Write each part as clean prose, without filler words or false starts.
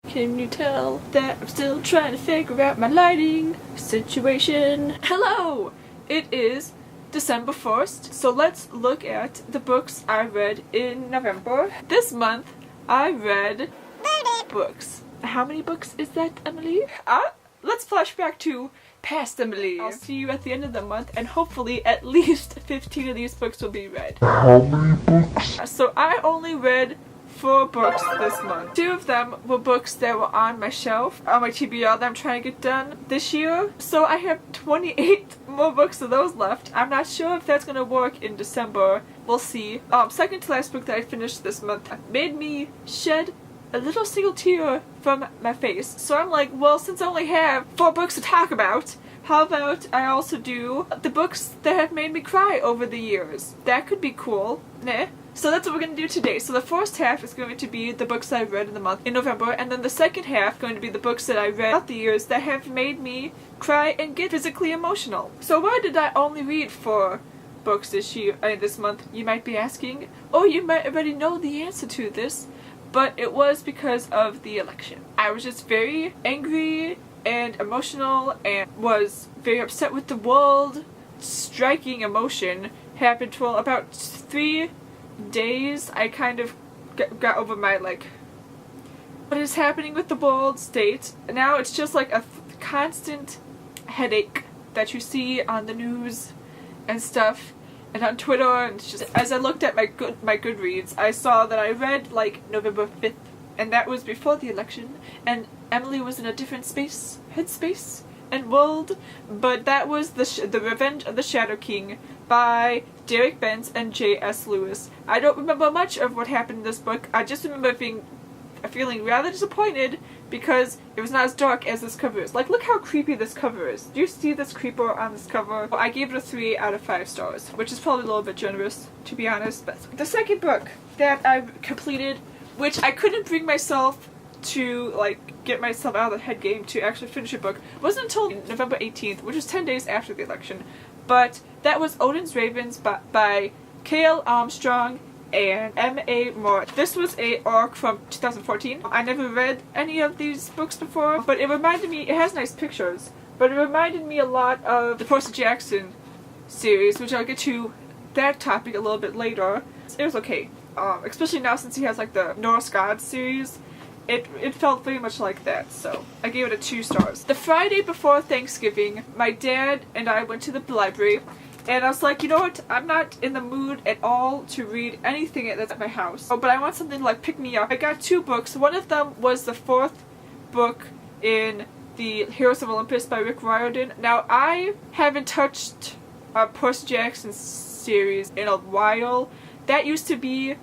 Can you tell that I'm still trying to figure out my lighting situation? Hello! It is December 1st, so let's look at the books I read in November. This month, I read 30 books. How many books is that, Emily? Let's flash back to past Emily. I'll see you at the end of the month, and hopefully at least 15 of these books will be read. How many books? So I only read 4 books this month. 2 of them were books that were on my shelf, on my TBR that I'm trying to get done this year. So I have 28 more books of those left. I'm not sure if that's gonna work in December. We'll see. Second to last book that I finished this month made me shed a little single tear from my face. So I'm like, well, since I only have 4 books to talk about, how about I also do the books that have made me cry over the years? That could be cool. Nah. So that's what we're going to do today. So the first half is going to be the books I've read in the month in November, and then the second half going to be the books that I read throughout the years that have made me cry and get physically emotional. So why did I only read 4 books this month, you might be asking? Or you might already know the answer to this, but it was because of the election. I was just very angry and emotional and was very upset with the world. Striking emotion happened for about 3 days. I kind of got over my, like, what is happening with the world state. Now it's just like a constant headache that you see on the news and stuff and on Twitter, and it's just, as I looked at my Goodreads, I saw that I read like November 5th, and that was before the election, and Emily was in a different headspace and world, but that was the Revenge of the Shadow King by Derek Benz and J.S. Lewis. I don't remember much of what happened in this book. I just remember feeling rather disappointed because it was not as dark as this cover is. Like, look how creepy this cover is. Do you see this creeper on this cover? I gave it a 3 out of 5 stars, which is probably a little bit generous, to be honest. But the second book that I completed, which I couldn't bring myself to, like, get myself out of the head game to actually finish a book, wasn't until November 18th, which was 10 days after the election. But that was Odin's Ravens by K.L. Armstrong and M.A. Moore. This was a arc from 2014. I never read any of these books before, but it reminded me, it has nice pictures, but it reminded me a lot of the Percy Jackson series, which I'll get to that topic a little bit later. It was okay, especially now since he has like the Norse Gods series. It felt very much like that, so I gave it a 2 stars. The Friday before Thanksgiving, my dad and I went to the library, and I was like, you know what, I'm not in the mood at all to read anything that's at my house. Oh, but I want something to like pick me up. I got 2 books. One of them was the 4th book in the Heroes of Olympus by Rick Riordan. Now, I haven't touched a Percy Jackson series in a while. That used to be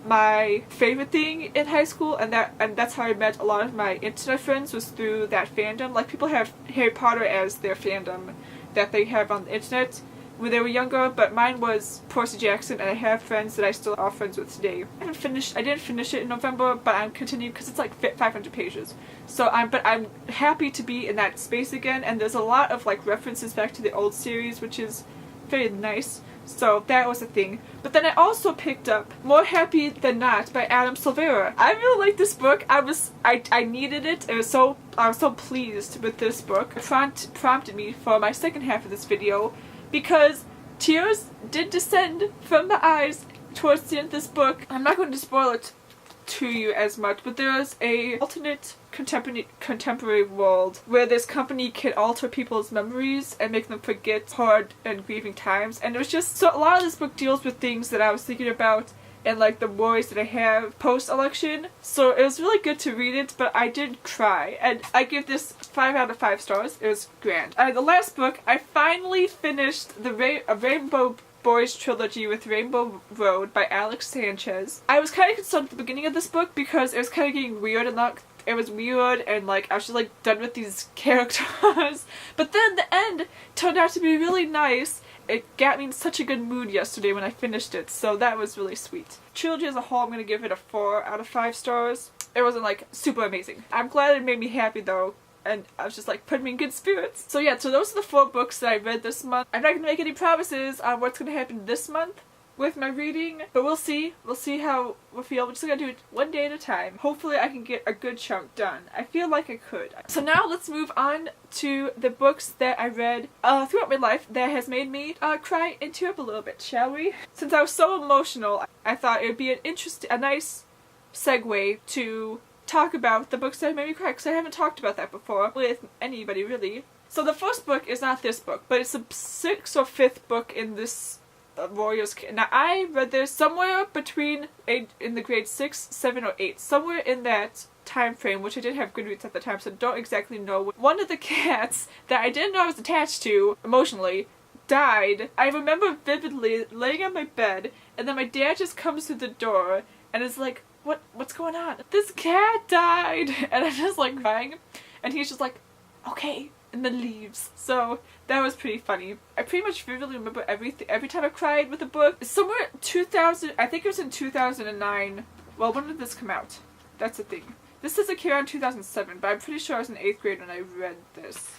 my favorite thing in high school, and that's how I met a lot of my internet friends, was through that fandom. Like, people have Harry Potter as their fandom that they have on the internet when they were younger, but mine was Percy Jackson, and I have friends that I still are friends with today. I didn't finish it in November, but I'm continuing because it's like 500 pages. So I'm happy to be in that space again, and there's a lot of like references back to the old series, which is very nice. So that was a thing. But then I also picked up More Happy Than Not by Adam Silvera. I really like this book. I needed it. I was so pleased with this book. It prompted me for my second half of this video, because tears did descend from my eyes towards the end of this book. I'm not going to spoil it to you as much, but there is a alternate contemporary world where this company can alter people's memories and make them forget hard and grieving times. And it was just, so a lot of this book deals with things that I was thinking about and like the worries that I have post-election. So it was really good to read it, but I did cry. And I give this 5 out of 5 stars. It was grand. The last book, I finally finished the Rainbow Boys trilogy with Rainbow Road by Alex Sanchez. I was kind of concerned at the beginning of this book because it was kind of getting weird, and it was weird, and like I was just like done with these characters. But then the end turned out to be really nice. It got me in such a good mood yesterday when I finished it, so that was really sweet. Trilogy as a whole, I'm gonna give it a 4 out of 5 stars. It wasn't like super amazing. I'm glad it made me happy though, and I was just like putting me in good spirits. So yeah, so those are the 4 books that I read this month. I'm not gonna make any promises on what's gonna happen this month, with my reading, but we'll see. We'll see how we'll feel. We're just gonna do it one day at a time. Hopefully I can get a good chunk done. I feel like I could. So now let's move on to the books that I read throughout my life that has made me cry and tear up a little bit, shall we? Since I was so emotional, I thought it would be a nice segue to talk about the books that made me cry, because I haven't talked about that before with anybody really. So the first book is not this book, but it's the 6th or 5th book in this Warriors. Now I read this somewhere between in the grade 6, 7, or 8, somewhere in that time frame, which I did have Goodreads at the time, so I don't exactly know. One of the cats that I didn't know I was attached to emotionally died. I remember vividly laying on my bed, and then my dad just comes through the door and is like, what's going on? This cat died! And I'm just like crying, and he's just like, okay, and then leaves. So that was pretty funny. I pretty much vividly remember everything every time I cried with a book. Somewhere 2000, I think it was in 2009. Well, when did this come out? That's the thing. This doesn't came out in 2007, but I'm pretty sure I was in 8th grade when I read this.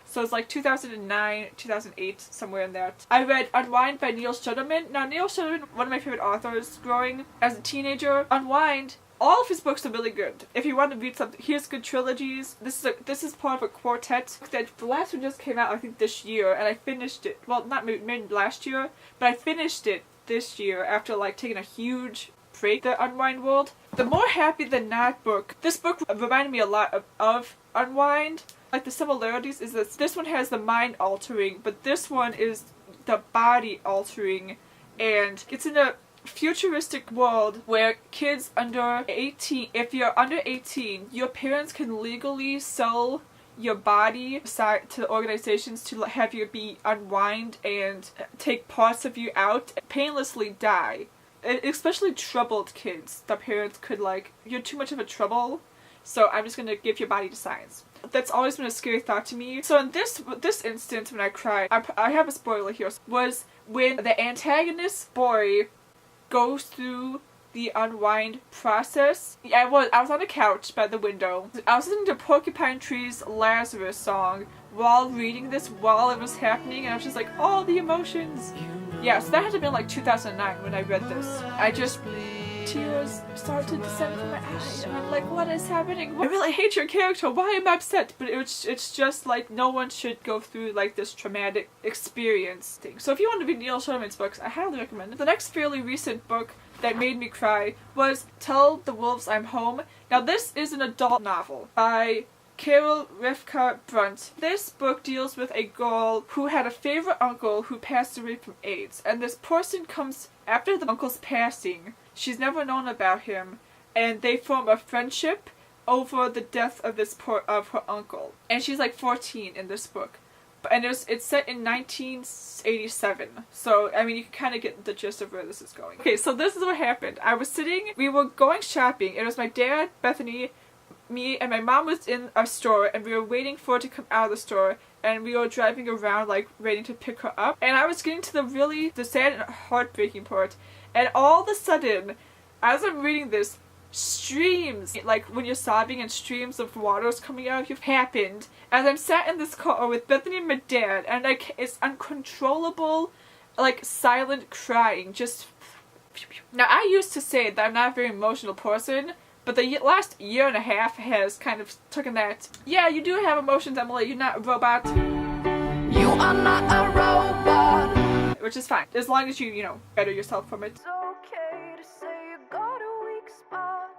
So it's like 2009, 2008, somewhere in that. I read Unwind by Neil Shusterman. Now Neil Shusterman, one of my favorite authors growing as a teenager. Unwind, all of his books are really good. If you want to read something, here's good trilogies. This is part of a quartet. The last one just came out, I think, this year, and I finished it. Well, not maybe last year, but I finished it this year after like taking a huge break. The Unwind world. The More Happy Than Not book. This book reminded me a lot of Unwind. Like the similarities is that this one has the mind altering, but this one is the body altering, and it's in a futuristic world where kids under 18, if you're under 18, your parents can legally sell your body to organizations to have you be unwind and take parts of you out, painlessly die. Especially troubled kids, the parents could like, you're too much of a trouble, so I'm just gonna give your body to science. That's always been a scary thought to me. So in this instance, when I cried, I have a spoiler here, was when the antagonist boy goes through the unwind process. I was on the couch by the window. I was listening to Porcupine Tree's Lazarus song while reading this while it was happening, and I was just like, all the emotions. Yeah, so that had to have been like 2009 when I read this. Tears started to descend from my eyes, and I'm like, what is happening? I really hate your character, why am I upset? But it's just like, no one should go through like this traumatic experience thing. So if you want to read Neil Shusterman's books, I highly recommend it. The next fairly recent book that made me cry was Tell the Wolves I'm Home. Now this is an adult novel by Carol Rivka Brunt. This book deals with a girl who had a favorite uncle who passed away from AIDS, and this person comes after the uncle's passing. She's never known about him, and they form a friendship over the death of of her uncle. And she's like 14 in this book, and it's set in 1987. So I mean, you can kind of get the gist of where this is going. Okay, so this is what happened. We were going shopping. It was my dad, Bethany, me, and my mom was in a store, and we were waiting for her to come out of the store, and we were driving around like waiting to pick her up. And I was getting to the sad and heartbreaking part. And all of a sudden, as I'm reading this, streams, like when you're sobbing and streams of water is coming out of you, happened as I'm sat in this car with Bethany and my dad, and like it's uncontrollable, like silent crying, just. Now I used to say that I'm not a very emotional person, but the last year and a half has kind of taken that. Yeah, you do have emotions, Emily, you're not a robot. You are not a robot. Which is fine, as long as you better yourself from it. It's okay to say you got a weak spot.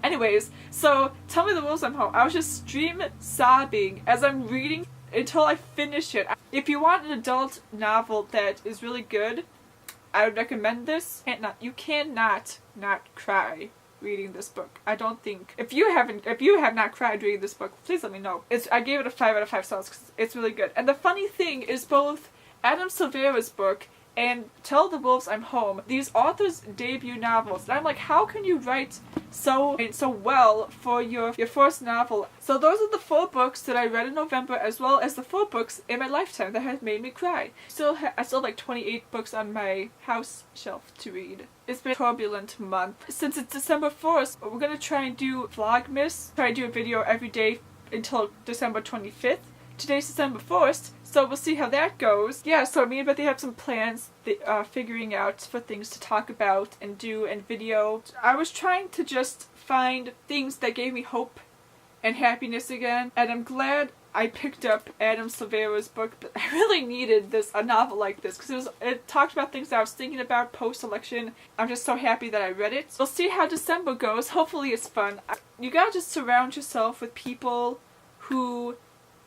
Anyways, so Tell Me the Wolves I'm Home. I was just stream sobbing as I'm reading until I finish it. If you want an adult novel that is really good, I would recommend this. You cannot not cry reading this book. I don't think. If you have not cried reading this book, please let me know. I gave it a 5 out of 5 stars because it's really good. And the funny thing is, both Adam Silvera's book and Tell the Wolves I'm Home, these authors' debut novels. And I'm like, how can you write so well for your first novel? So those are the 4 books that I read in November, as well as the 4 books in my lifetime that have made me cry. I still have like 28 books on my house shelf to read. It's been a turbulent month. Since it's December 1st, we're gonna try and do Vlogmas. Try to do a video every day until December 25th. Today's December 1st, so we'll see how that goes. Yeah, so me and Bethany have some plans figuring out for things to talk about and do and video. I was trying to just find things that gave me hope and happiness again, and I'm glad I picked up Adam Silvera's book, but I really needed a novel like this because it talked about things that I was thinking about post-election. I'm just so happy that I read it. We'll see how December goes. Hopefully it's fun. You gotta just surround yourself with people who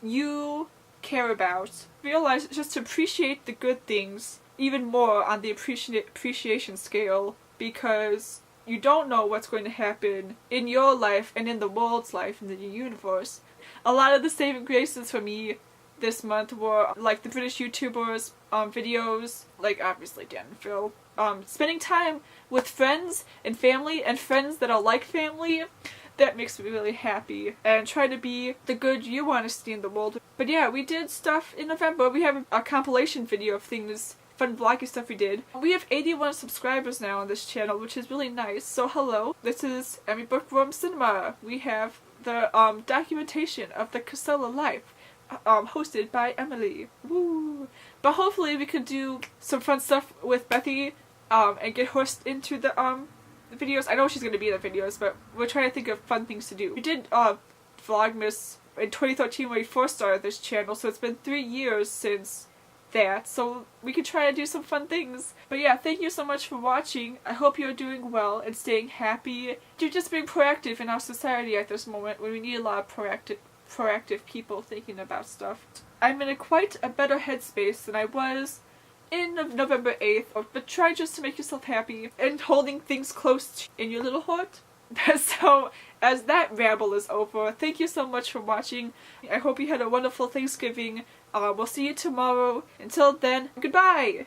you care about. Realize just to appreciate the good things even more on the appreciation scale, because you don't know what's going to happen in your life and in the world's life and in the universe. A lot of the saving graces for me this month were like the British YouTubers videos, like obviously Dan and Phil. Spending time with friends and family and friends that are like family, that makes me really happy. And try to be the good you want to see in the world. But yeah, we did stuff in November. We have a compilation video of things, fun vloggy stuff we did. We have 81 subscribers now on this channel, which is really nice. So hello, this is Emybookworm Cinema. We have the documentation of the Casella life, hosted by Emily. Woo! But hopefully we can do some fun stuff with Bethany, and get her into the videos. I know she's gonna be in the videos, but we're trying to think of fun things to do. We did Vlogmas in 2013 when we first started this channel, so it's been 3 years since that, so we could try to do some fun things. But yeah, thank you so much for watching. I hope you're doing well and staying happy. You're just being proactive in our society at this moment when we need a lot of proactive people thinking about stuff. I'm in quite a better headspace than I was in November 8th, but try just to make yourself happy and holding things close in your little heart. So, as that ramble is over, thank you so much for watching. I hope you had a wonderful Thanksgiving. We'll see you tomorrow. Until then, goodbye!